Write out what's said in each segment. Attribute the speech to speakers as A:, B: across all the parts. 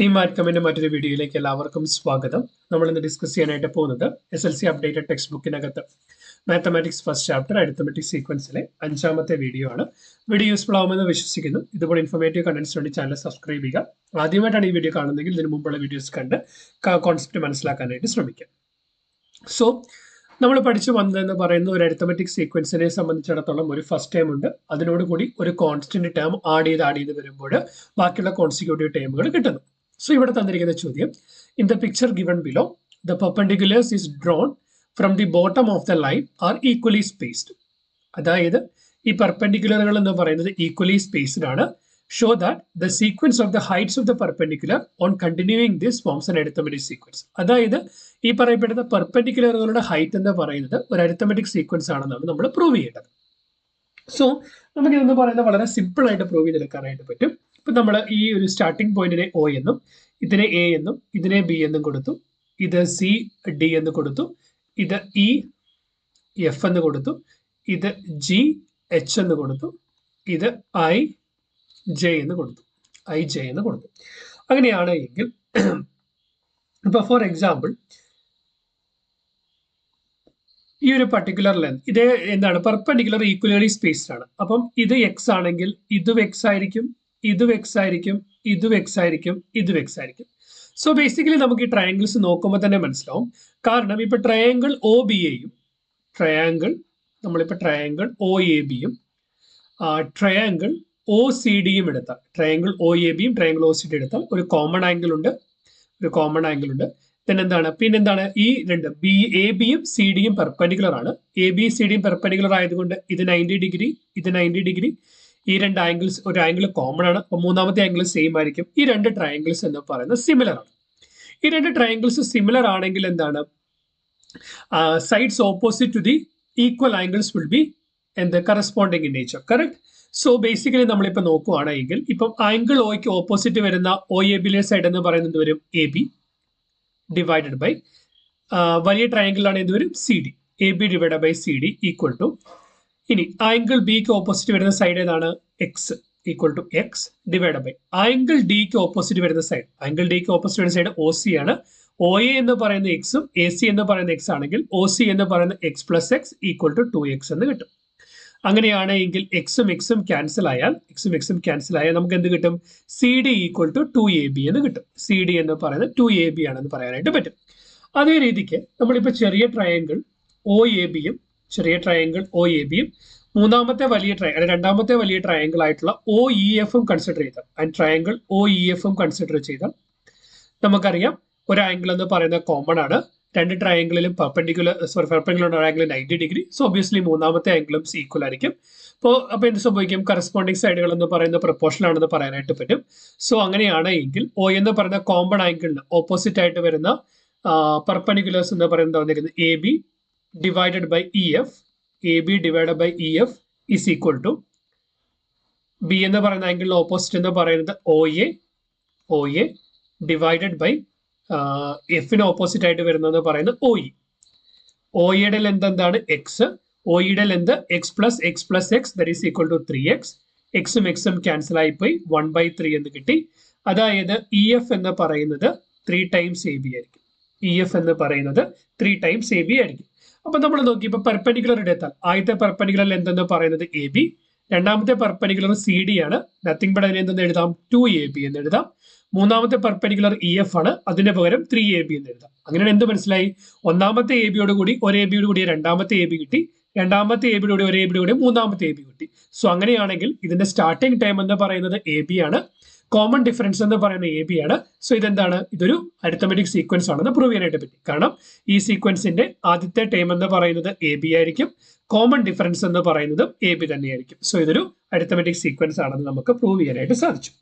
A: ടീമാർക്കമിന്റെ മറ്റൊരു വീഡിയോയിലേക്ക് എല്ലാവർക്കും സ്വാഗതം. നമ്മൾ ഇന്ന് ഡിസ്കസ് ചെയ്യാനായിട്ട് പോകുന്നത് SLC അപ്ഡേറ്റഡ് ടെക്സ്റ്റ് ബുക്കിനകത്ത് മാത്തമാറ്റിക്സ് ഫസ്റ്റ് ചാപ്റ്റർ അരിത്തമെറ്റിക് സീക്വൻസിലെ 5ാമത്തെ വീഡിയോ ആണ്. വീഡിയോ യൂസ്ഫുൾ ആവുമെന്ന് വിശ്വസിക്കുന്നു. ഇതുപോലെ ഇൻഫോർമേറ്റീവ് കണ്ടന്റ്സ് വേണ്ടി ചാനൽ സബ്സ്ക്രൈബ് ചെയ്യുക. ആദ്യമായിട്ടാണ് ഈ വീഡിയോ കാണുന്നതെങ്കിൽ ഇതിനു മുമ്പുള്ള വീഡിയോസ് കണ്ട് കോൺസെപ്റ്റ് മനസ്സിലാക്കാനായിട്ട് ശ്രമിക്കുക. സോ നമ്മൾ പഠിച്ചു വന്നതെന്ന് പറയുന്ന ഒരു അരിത്തമെറ്റിക് സീക്വൻസിനെ സംബന്ധിച്ചിടത്തോളം ഒരു ഫസ്റ്റ് ടേം ഉണ്ട്. അതിനോടുകൂടി ഒരു കോൺസ്റ്റന്റ് ടേം ആഡ് ചെയ്ത് വരുമ്പോൾ ബാക്കിയുള്ള കോൺസിക്യൂട്ടീവ് ടേമുകൾ കിട്ടുന്നു. സോ ഇവിടെ തന്നിരിക്കുന്ന ചോദ്യം, in the picture given below the perpendiculars is drawn from the bottom of the line are equally spaced. അതായത് ഈ പെർപെൻഡിക്കുലറുകൾ എന്ന് പറയുന്നത് ഈക്വലി സ്പേസ്ഡ് ആണ്. Show that the sequence of the heights of the perpendicular on continuing this forms an arithmetic sequence. അതായത് ഈ പറയപ്പെടുന്ന പെർപെൻഡിക്കുലറുകളുടെ height എന്ന് പറയുന്നത് ഒരു അരിത്തമെറ്റിക് സീക്വൻസ് ആണെന്നാണ് നമ്മൾ പ്രൂവ് ചെയ്യേണ്ടത്. സോ നമുക്ക് ഇതെന്ന് പറയുന്നത് വളരെ സിമ്പിൾ ആയിട്ട് പ്രൂവ് ചെയ്തെടുക്കാനായിട്ട് പറ്റും. ഇപ്പൊ നമ്മൾ ഈ ഒരു സ്റ്റാർട്ടിംഗ് പോയിന്റിനെ O എന്നും ഇതിനെ A എന്നും ഇതിനെ B എന്നും കൊടുത്തു, ഇത് C D എന്ന് കൊടുത്തു, ഇത് E F എന്ന് കൊടുത്തു, ഇത് G H എന്ന് കൊടുത്തു, ഇത് I J എന്ന് കൊടുത്തു, അങ്ങനെയാണ് എങ്കിൽ ഇപ്പൊ ഫോർ എക്സാമ്പിൾ ഈ ഒരു പർട്ടിക്കുലർ ലെങ്ത് ഇത് എന്താണ്, പെർപെൻഡിക്കുലർ ഈക്വലി സ്പേസ്ഡ് ആണ്. അപ്പം ഇത് എക്സ് ആണെങ്കിൽ ഇതും എക്സ് ആയിരിക്കും, ഇതും എക്സ് ആയിരിക്കും, ഇതും എക്സ് ആയിരിക്കും, ഇതും എക്സ് ആയിരിക്കും. സോ ബേസിക്കലി നമുക്ക് ഈ ട്രയാങ്കിൾസ് നോക്കുമ്പോൾ തന്നെ മനസ്സിലാവും. കാരണം ഇപ്പൊ ട്രയാങ്കിൾ ഒ ബി എയും നമ്മളിപ്പോ ട്രയാങ്കിൾ ഒ എ ബിയും ട്രയാങ്കിൾ ഒ സി ഡിയും എടുത്താൽ, ട്രയാങ്കിൾ ഒ എ ബിയും ട്രയാങ്കിൾ ഒ സി ഡി എടുത്താൽ ഒരു കോമൺ ആംഗിൾ ഉണ്ട്. പിന്നെന്താണ് ഈ രണ്ട് എ ബിയും സി ഡിയും പെർപെൻഡിക്കുലർ ആണ്. എ ബി സി ഡിയും പെർപെൻഡിക്കുലർ ആയതുകൊണ്ട് ഇത് 90 ഡിഗ്രി, ഇത് 90 ഡിഗ്രി. ഈ രണ്ട് ആംഗിൾസ്, ഒരു ആംഗിൾ കോമൺ ആണ്, അപ്പൊ മൂന്നാമത്തെ ആംഗിൾ സെയിം ആയിരിക്കും. ഈ രണ്ട് ട്രയാംഗിൾസ് എന്ന് പറയുന്നത് സിമിലർ ആണ്. ഈ രണ്ട് ട്രയാംഗിൾസ് സിമിലർ ആണെങ്കിൽ എന്താണ്, sides opposite to the equal angles will be എന്ത് corresponding in nature, correct. So basically നമ്മളിപ്പോ നോക്കുവാണെങ്കിൽ ഇപ്പം ആംഗിൾ ഒയ്ക്ക് ഓപ്പോസിറ്റ് വരുന്ന ഒ എ ബിയിലെ സൈഡ് എന്ന് പറയുന്നത് വരും എ ബി ഡിവൈഡഡ് ബൈ വലിയ ട്രയാംഗിൾ ആണ് എന്ത് വരും C D, A B divide by C D equal to, ഇനി ആംഗിൾ ബിക്ക് ഓപ്പോസിറ്റ് വരുന്ന സൈഡ് ഏതാണ്, X equal to X divide by angle ഡിക്ക് ഓപ്പോസിറ്റ് വരുന്ന സൈഡ് ഒ സി ആണ്. ഒ എ എന്ന് പറയുന്ന എക്സും എ സി എന്ന് പറയുന്ന എക്സ് ആണെങ്കിൽ ഒ സി എന്ന് പറയുന്ന x plus x equal to 2x എന്ന് കിട്ടും. അങ്ങനെയാണെങ്കിൽ എക്സും എക്സും ക്യാൻസൽ ആയാൽ നമുക്ക് എന്ത് കിട്ടും, C D equal to 2AB എന്ന് കിട്ടും. സി ഡി എന്ന് പറയുന്നത് 2AB ആണെന്ന് പറയാനായിട്ട് പറ്റും. അതേ രീതിക്ക് നമ്മളിപ്പോ ചെറിയ ട്രയാങ്കിൾ ഒ എ ബിയും രണ്ടാമത്തെ വലിയ ട്രയാങ്കിൾ ആയിട്ടുള്ള ഒ ഇ എഫും കൺസിഡർ ചെയ്താൽ നമുക്കറിയാം ഒരു ആംഗിൾ എന്ന് പറയുന്നത് കോമൺ ആണ്. രണ്ട് ട്രയാങ്കിളിലും perpendicular angle 90 degree. So obviously മൂന്നാമത്തെ ആംഗിളും ഈക്വൽ ആയിരിക്കും. അപ്പൊ എന്ത് സംഭവിക്കും, കറസ്പോണ്ടിങ് സൈഡുകൾ എന്ന് പറയുന്ന പ്രൊപ്പോർഷണൽ ആണെന്ന് പറയാനായിട്ട് പറ്റും. സോ അങ്ങനെയാണ് എങ്കിൽ ഒ എന്ന് പറയുന്ന കോമൺ ആംഗിളിന് ഓപ്പോസിറ്റ് ആയിട്ട് വരുന്ന പെർപെൻഡിക്കുലേഴ്സ് എന്ന് പറയുന്നത് വന്നിരിക്കുന്നത് A B divided by E F is equal to B എന്ന് പറയുന്ന ആംഗിളിന് ഓപ്പോസിറ്റ് എന്ന് പറയുന്നത് ഒ എ ഡിവൈഡഡ് ബൈ എഫിന് ഓപ്പോസിറ്റ് ആയിട്ട് വരുന്നത് പറയുന്നത് ഒ ഇയുടെ ലെന്ത് എന്താണ്, എക്സ്. ഒ ഇയുടെ length x plus x that is equal to 3x. എക്സും എക്സും ക്യാൻസൽ ആയിപ്പോയി 1/3 എന്ന് കിട്ടി. അതായത് ഇ എഫ് എന്ന് പറയുന്നത് 3 times AB ആയിരിക്കും. അപ്പൊ നമ്മൾ നോക്കി ഇപ്പൊ പെർപെൻഡിക്കുലർ എടുത്താൽ ആദ്യത്തെ പെർപെൻഡിക്കുലർ ലെന്ത് എന്ന് പറയുന്നത് എ ബി, രണ്ടാമത്തെ പെർപെൻഡിക്കുലർ സി ഡി ആണ്. നത്തിങ് ബട്ട് അതിനെ എന്തെന്ന് എഴുതാം, 2AB എന്ന് എഴുതാം. മൂന്നാമത്തെ പെർപെൻഡിക്കുലർ ഇ എഫ് ആണ്, അതിന് പകരം 3AB എന്ന് എഴുതാം. അങ്ങനെയാണ് എന്ത് മനസ്സിലായി, ഒന്നാമത്തെ എ ബിയോട് കൂടി ഒരു എ ബിയോട് കൂടി രണ്ടാമത്തെ എ ബി കിട്ടി, രണ്ടാമത്തെ എ ബിയോട് ഒരു എ ബിയോട് കൂടി മൂന്നാമത്തെ എ ബി കിട്ടി. സോ അങ്ങനെയാണെങ്കിൽ ഇതിന്റെ സ്റ്റാർട്ടിംഗ് ടൈം എന്ന് പറയുന്നത് എ ബി ആണ്, കോമൺ ഡിഫറൻസ് എന്ന് പറയുന്നത് എ ബി ആണ്. സോ ഇതെന്താണ്, ഇതൊരു അരിത്തമെറ്റിക് സീക്വൻസ് ആണെന്ന് പ്രൂവ് ചെയ്യാനായിട്ട് പറ്റി. കാരണം ഈ സീക്വൻസിന്റെ ആദ്യത്തെ ടൈം എന്ന് പറയുന്നത് എ ബി ആയിരിക്കും, കോമൺ ഡിഫറൻസ് എന്ന് പറയുന്നത് എ ബി തന്നെയായിരിക്കും. സോ ഇതൊരു അരിത്തമെറ്റിക് സീക്വൻസ് ആണെന്ന് നമുക്ക് പ്രൂവ് ചെയ്യാനായിട്ട് സാധിച്ചു.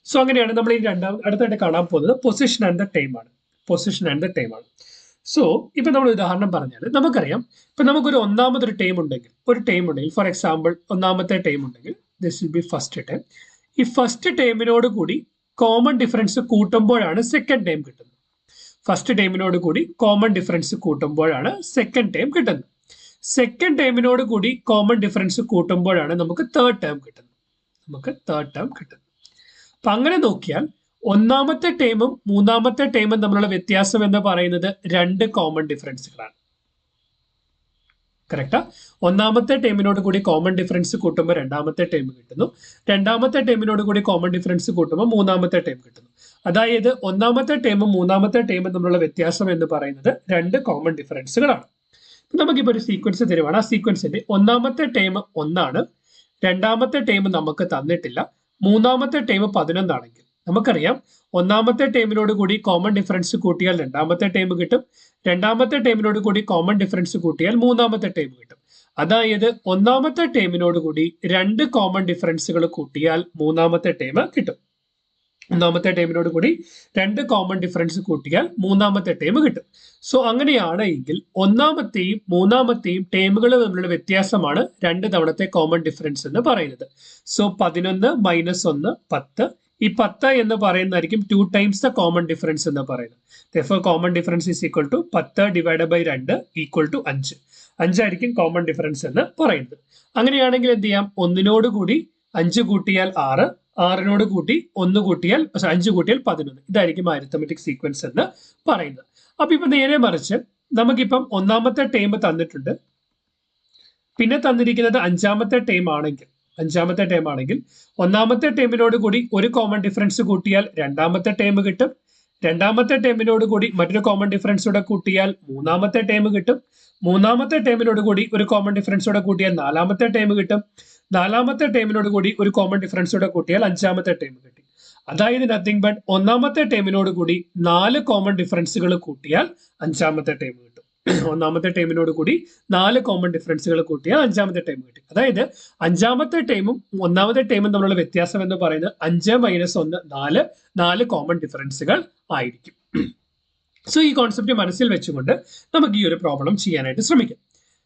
A: സോ അങ്ങനെയാണ് നമ്മൾ ഈ അടുത്തായിട്ട് കാണാൻ പോകുന്നത് പൊസിഷൻ ആൻഡ് ദ ടൈം ആണ്. സോ ഇപ്പൊ നമ്മൾ ഉദാഹരണം പറഞ്ഞാൽ നമുക്കറിയാം, ഇപ്പൊ നമുക്കൊരു ഒന്നാമതൊരു ടൈം ഉണ്ടെങ്കിൽ ഫോർ എക്സാമ്പിൾ ഒന്നാമത്തെ ടൈം ഉണ്ടെങ്കിൽ this will be first time. ഈ ഫസ്റ്റ് ടൈമിനോട് കൂടി കോമൺ ഡിഫറൻസ് കൂട്ടുമ്പോഴാണ് സെക്കൻഡ് ടൈം കിട്ടുന്നത്. ഫസ്റ്റ് ടൈമിനോട് കൂടി കോമൺ ഡിഫറൻസ് കൂട്ടുമ്പോഴാണ് സെക്കൻഡ് ടൈം കിട്ടുന്നത്. സെക്കൻഡ് ടൈമിനോട് കൂടി കോമൺ ഡിഫറൻസ് കൂട്ടുമ്പോഴാണ് നമുക്ക് തേർഡ് ടൈം കിട്ടുന്നത്. അപ്പൊ അങ്ങനെ നോക്കിയാൽ ഒന്നാമത്തെ ടേമും മൂന്നാമത്തെ ടേമും തമ്മിലുള്ള വ്യത്യാസം എന്ന് പറയുന്നത് രണ്ട് കോമൺ ഡിഫറൻസുകളാണ്. കറക്റ്റാ? ഒന്നാമത്തെ ടേമിനോട് കൂടി കോമൺ ഡിഫറൻസ് കൂട്ടുമ്പോൾ രണ്ടാമത്തെ ടേം കിട്ടുന്നു. രണ്ടാമത്തെ ടേമിനോട് കൂടി കോമൺ ഡിഫറൻസ് കൂട്ടുമ്പോൾ മൂന്നാമത്തെ ടേം കിട്ടുന്നു. അതായത് ഒന്നാമത്തെ ടേമും മൂന്നാമത്തെ ടേമും തമ്മിലുള്ള വ്യത്യാസം എന്ന് പറയുന്നത് രണ്ട് കോമൺ ഡിഫറൻസുകളാണ്. നമുക്കിപ്പോൾ ഒരു സീക്വൻസ് തരുവാണ്. ആ സീക്വൻസിന്റെ ഒന്നാമത്തെ ടേം 1 രണ്ടാമത്തെ ടേം നമുക്ക് തന്നിട്ടില്ല, മൂന്നാമത്തെ ടേം 11 ആണെങ്കിൽ നമുക്കറിയാം ഒന്നാമത്തെ ടേമിനോട് കൂടി കോമൺ ഡിഫറൻസ് കൂട്ടിയാൽ രണ്ടാമത്തെ ടേം കിട്ടും, രണ്ടാമത്തെ ടേമിനോട് കൂടി കോമൺ ഡിഫറൻസ് കൂട്ടിയാൽ മൂന്നാമത്തെ ടേം കിട്ടും. അതായത് ഒന്നാമത്തെ ടേമിനോട് കൂടി രണ്ട് കോമൺ ഡിഫറൻസുകൾ കൂട്ടിയാൽ മൂന്നാമത്തെ ടേം കിട്ടും. ഒന്നാമത്തെ ടേമിനോട് കൂടി രണ്ട് കോമൺ ഡിഫറൻസ് കൂട്ടിയാൽ മൂന്നാമത്തെ ടേം കിട്ടും. സോ അങ്ങനെയാണ് എങ്കിൽ ഒന്നാമത്തെയും മൂന്നാമത്തെയും ടേമുകൾ തമ്മിലുള്ള വ്യത്യാസമാണ് രണ്ട് തവണത്തെ കോമൺ ഡിഫറൻസ് എന്ന് പറയുന്നത്. സോ 11 - 1 10. ഈ 10 എന്ന് പറയുന്നതായിരിക്കും 2 times ദ കോമൺ ഡിഫറൻസ് എന്ന് പറയുന്നത്. Therefore, common difference is equal to 10 / 2 equal to 5. 5 ആയിരിക്കും കോമൺ ഡിഫറൻസ് എന്ന് പറയുന്നത്. അങ്ങനെയാണെങ്കിൽ എന്ത് ചെയ്യാം? 1നോട് കൂടി 5 കൂട്ടിയാൽ 6, 6നോട് കൂട്ടി 1 കൂട്ടിയാൽ 5 കൂട്ടിയാൽ 11. ഇതായിരിക്കും അരിത്തമെറ്റിക് സീക്വൻസ് എന്ന് പറയുന്നത്. അപ്പൊ ഇപ്പൊ നേരെ മറിച്ച് നമുക്കിപ്പം ഒന്നാമത്തെ ടേം തന്നിട്ടുണ്ട്, പിന്നെ തന്നിരിക്കുന്നത് അഞ്ചാമത്തെ ടേം ആണെങ്കിൽ ഒന്നാമത്തെ ടേമിനോട് കൂടി ഒരു കോമൺ ഡിഫറൻസ് കൂട്ടിയാൽ രണ്ടാമത്തെ ടേം കിട്ടും, രണ്ടാമത്തെ ടേമിനോട് കൂടി മറ്റൊരു കോമൺ ഡിഫറൻസോടെ കൂട്ടിയാൽ മൂന്നാമത്തെ ടേം കിട്ടും, മൂന്നാമത്തെ ടേമിനോട് കൂടി ഒരു കോമൺ ഡിഫറൻസോടെ കൂട്ടിയാൽ നാലാമത്തെ ടേം കിട്ടും, നാലാമത്തെ ടേമിനോട് കൂടി ഒരു കോമൺ ഡിഫറൻസോടെ കൂട്ടിയാൽ അഞ്ചാമത്തെ ടേം കിട്ടി. അതായത് നത്തിങ് ബട്ട് ഒന്നാമത്തെ ടേമിനോട് കൂടി 4 കോമൺ ഡിഫറൻസുകൾ കൂട്ടിയാൽ അഞ്ചാമത്തെ ടേം കിട്ടും. ഒന്നാമത്തെ ടേമിനോട് കൂടി 4 കോമൺ ഡിഫറൻസുകൾ കൂട്ടിയാൽ അഞ്ചാമത്തെ ടേം കിട്ടി. അതായത് അഞ്ചാമത്തെ ടേമും ഒന്നാമത്തെ ടേമും തമ്മിലുള്ള വ്യത്യാസം എന്ന് പറയുന്നത് 5 - 1 4 കോമൺ ഡിഫറൻസുകൾ ആയിരിക്കും. സോ ഈ കോൺസെപ്റ്റ് മനസ്സിൽ വെച്ചുകൊണ്ട് നമുക്ക് ഈ ഒരു പ്രോബ്ലം ചെയ്യാനായിട്ട് ശ്രമിക്കാം.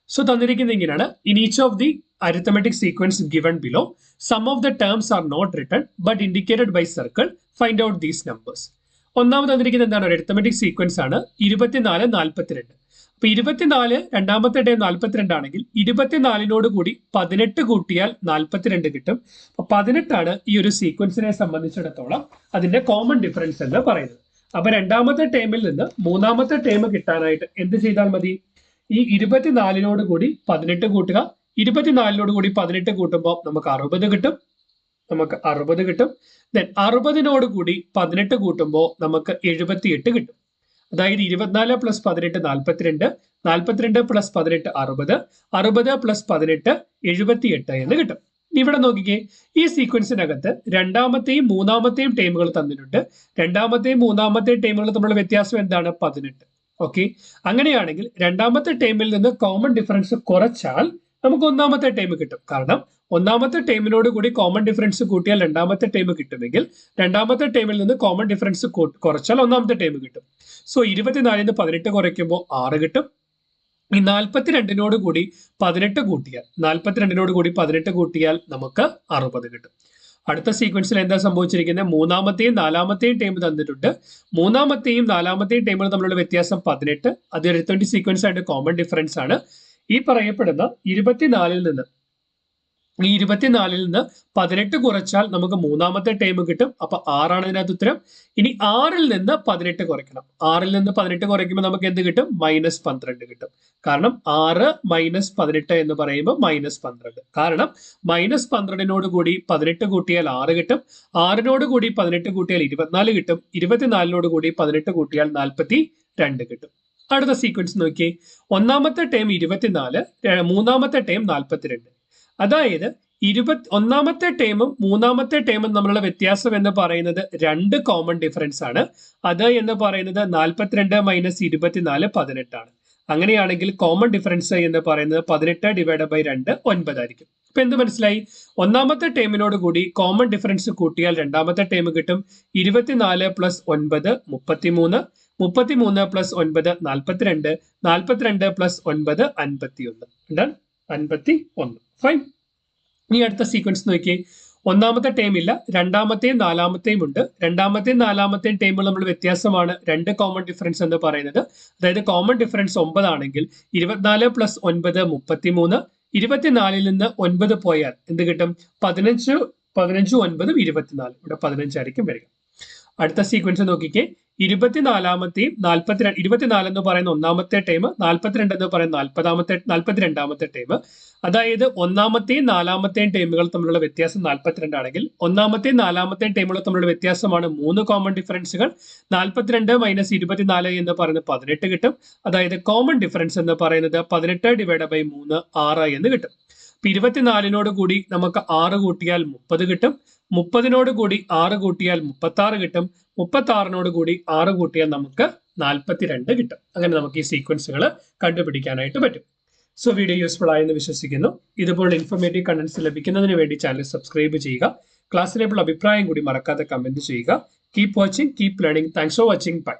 A: സോ തന്നിരിക്കുന്ന ഇങ്ങനെയാണ്. In each of the arithmetic sequence given below sum of the terms are not written but indicated by circle, find out these numbers. ഒന്നാമത് തന്നിരിക്കുന്നത് എന്താണ്? ഒരു അരിത്തമെറ്റിക് സീക്വൻസ് ആണ് 24 42. അപ്പൊ 24 രണ്ടാമത്തെ ടേം 42 ആണെങ്കിൽ 24നോട് കൂടി 18 കൂട്ടിയാൽ 42 കിട്ടും. അപ്പൊ 18 ഈ ഒരു സീക്വൻസിനെ സംബന്ധിച്ചിടത്തോളം അതിന്റെ കോമൺ ഡിഫറൻസ് എന്ന് പറയുന്നത്. അപ്പൊ രണ്ടാമത്തെ ടേമിൽ നിന്ന് മൂന്നാമത്തെ ടേം കിട്ടാനായിട്ട് എന്ത് ചെയ്താൽ മതി? ഈ 24നോട് കൂടി 18 കൂട്ടുക, 24നോട് കൂടി 18 കൂട്ടുമ്പോൾ നമുക്ക് 60 കിട്ടും. ദെൻ 60നോട് കൂടി 18 കൂട്ടുമ്പോൾ നമുക്ക് 78 കിട്ടും. അതായത് 24 + 18 42, 42 + 18 60, 60 + 18 78 എന്ന് കിട്ടും. ഇവിടെ നോക്കിക്കേ, ഈ സീക്വൻസിനകത്ത് രണ്ടാമത്തെയും മൂന്നാമത്തെയും ടേമുകൾ തന്നിട്ടുണ്ട്. രണ്ടാമത്തെയും മൂന്നാമത്തെയും ടേമുകൾ തമ്മിലുള്ള വ്യത്യാസം എന്താണ്? 18. ഓക്കെ, അങ്ങനെയാണെങ്കിൽ രണ്ടാമത്തെ ടേമിൽ നിന്ന് കോമൺ ഡിഫറൻസ് കുറച്ചാൽ നമുക്ക് ഒന്നാമത്തെ ടേം കിട്ടും. കാരണം ഒന്നാമത്തെ ടേമിനോട് കൂടി കോമൺ ഡിഫറൻസ് കൂട്ടിയാൽ രണ്ടാമത്തെ ടേം കിട്ടുമെങ്കിൽ രണ്ടാമത്തെ ടേമിൽ നിന്ന് കോമൺ ഡിഫറൻസ് കുറച്ചാൽ ഒന്നാമത്തെ ടേം കിട്ടും. സോ 24 - 18 കുറയ്ക്കുമ്പോൾ 6 കിട്ടും. ഈ 42നോട് കൂടി 18 കൂട്ടിയാൽ നമുക്ക് 60 കിട്ടും. അടുത്ത സീക്വൻസിൽ എന്താ സംഭവിച്ചിരിക്കുന്നത്? മൂന്നാമത്തെയും നാലാമത്തെയും ടേം തന്നിട്ടുണ്ട്. മൂന്നാമത്തെയും നാലാമത്തെയും ടേമുകൾ തമ്മിലുള്ള വ്യത്യാസം 18. അത് അരിത്തമെറ്റിക് സീക്വൻസ് ആയിട്ട് കോമൺ ഡിഫറൻസ് ആണ്. ഈ പറയപ്പെടുന്ന 24 നിന്ന് 18 കുറച്ചാൽ നമുക്ക് മൂന്നാമത്തെ ടേം കിട്ടും. അപ്പൊ 6 ആണ് ഇതിനകത്ത് ഉത്തരം. ഇനി 6 നിന്ന് 18 കുറയ്ക്കണം. 6 നിന്ന് 18 കുറയ്ക്കുമ്പോൾ നമുക്ക് എന്ത് കിട്ടും? -12 കിട്ടും. കാരണം 6 - 18 എന്ന് പറയുമ്പോൾ -12. കാരണം -12നോട് കൂടി 18 കൂട്ടിയാൽ 6 കിട്ടും. 6നോട് കൂടി 18 കൂട്ടിയാൽ 24 കിട്ടും. 24നോട് കൂടി 18 കൂട്ടിയാൽ 42 കിട്ടും. അടുത്ത സീക്വൻസ് നോക്കിയേ. ഒന്നാമത്തെ ടേം 24, മൂന്നാമത്തെ ടേം 42. അതായത് ഒന്നാമത്തെ ടേമും മൂന്നാമത്തെ ടേമും തമ്മിലുള്ള വ്യത്യാസം എന്ന് പറയുന്നത് രണ്ട് കോമൺ ഡിഫറൻസ് ആണ്. അത് എന്ന് പറയുന്നത് 42 - 24 18 ആണ്. അങ്ങനെയാണെങ്കിൽ കോമൺ ഡിഫറൻസ് എന്ന് പറയുന്നത് 18 / 2 9 ആയിരിക്കും. ഇപ്പൊ എന്ത് മനസ്സിലായി? ഒന്നാമത്തെ ടേമിനോട് കൂടി കോമൺ ഡിഫറൻസ് കൂട്ടിയാൽ രണ്ടാമത്തെ ടേം കിട്ടും. 24 + 9 33, 33 + 9 42, 42 + 9 51. 51. ഫൈൻ. ഇനി അടുത്ത സീക്വൻസ് നോക്കിയേ. ഒന്നാമത്തെ ടേം ഇല്ല, രണ്ടാമത്തെയും നാലാമത്തെയും ഉണ്ട്. രണ്ടാമത്തെയും നാലാമത്തെയും ടേമുകൾ നമ്മൾ വ്യത്യാസമാണ് രണ്ട് കോമൺ ഡിഫറൻസ് എന്ന് പറയുന്നത്. അതായത് കോമൺ ഡിഫറൻസ് 9 ആണെങ്കിൽ 24 + 9 33. 24 നിന്ന് 9 പോയാൽ എന്ത് കിട്ടും? 15 15 9 24. ഇവിടെ 15 ആയിരിക്കും വരിക. അടുത്ത സീക്വൻസ് നോക്കിക്കേ. 24ാമത്തെയും 24 എന്ന് പറയുന്ന ഒന്നാമത്തെ ടൈം, 42 എന്ന് പറയുന്ന 42ാമത്തെ ടൈം. അതായത് ഒന്നാമത്തെയും നാലാമത്തെയും ടൈമുകൾ തമ്മിലുള്ള വ്യത്യാസം 42 ആണെങ്കിൽ ഒന്നാമത്തെയും നാലാമത്തെയും ടൈമുകൾ തമ്മിലുള്ള വ്യത്യാസമാണ് 3 കോമൺ ഡിഫറൻസുകൾ. 42 മൈനസ് 24 എന്ന് പറയുന്നത് 18 കിട്ടും. അതായത് കോമൺ ഡിഫറൻസ് എന്ന് പറയുന്നത് 18 ഡിവൈഡ് ബൈ 3 6 എന്ന് കിട്ടും. 24നോട് കൂടി നമുക്ക് 6 കൂട്ടിയാൽ 30 കിട്ടും. 30നോട് കൂടി 6 കൂട്ടിയാൽ 36 കിട്ടും. 36നോട് കൂടി 6 കൂട്ടിയാൽ നമുക്ക് 42 കിട്ടും. അങ്ങനെ നമുക്ക് ഈ സീക്വൻസുകൾ കണ്ടുപിടിക്കാനായിട്ട് പറ്റും. സോ വീഡിയോ യൂസ്ഫുൾ ആയെന്ന് വിശ്വസിക്കുന്നു. ഇതുപോലുള്ള ഇൻഫോർമേറ്റീവ് കണ്ടന്റ്സ് ലഭിക്കുന്നതിന് വേണ്ടി ചാനൽ സബ്സ്ക്രൈബ് ചെയ്യുക. ക്ലാസ്സിലേക്കുള്ള അഭിപ്രായം കൂടി മറക്കാതെ കമന്റ് ചെയ്യുക. Keep watching, keep learning. Thanks for watching. By.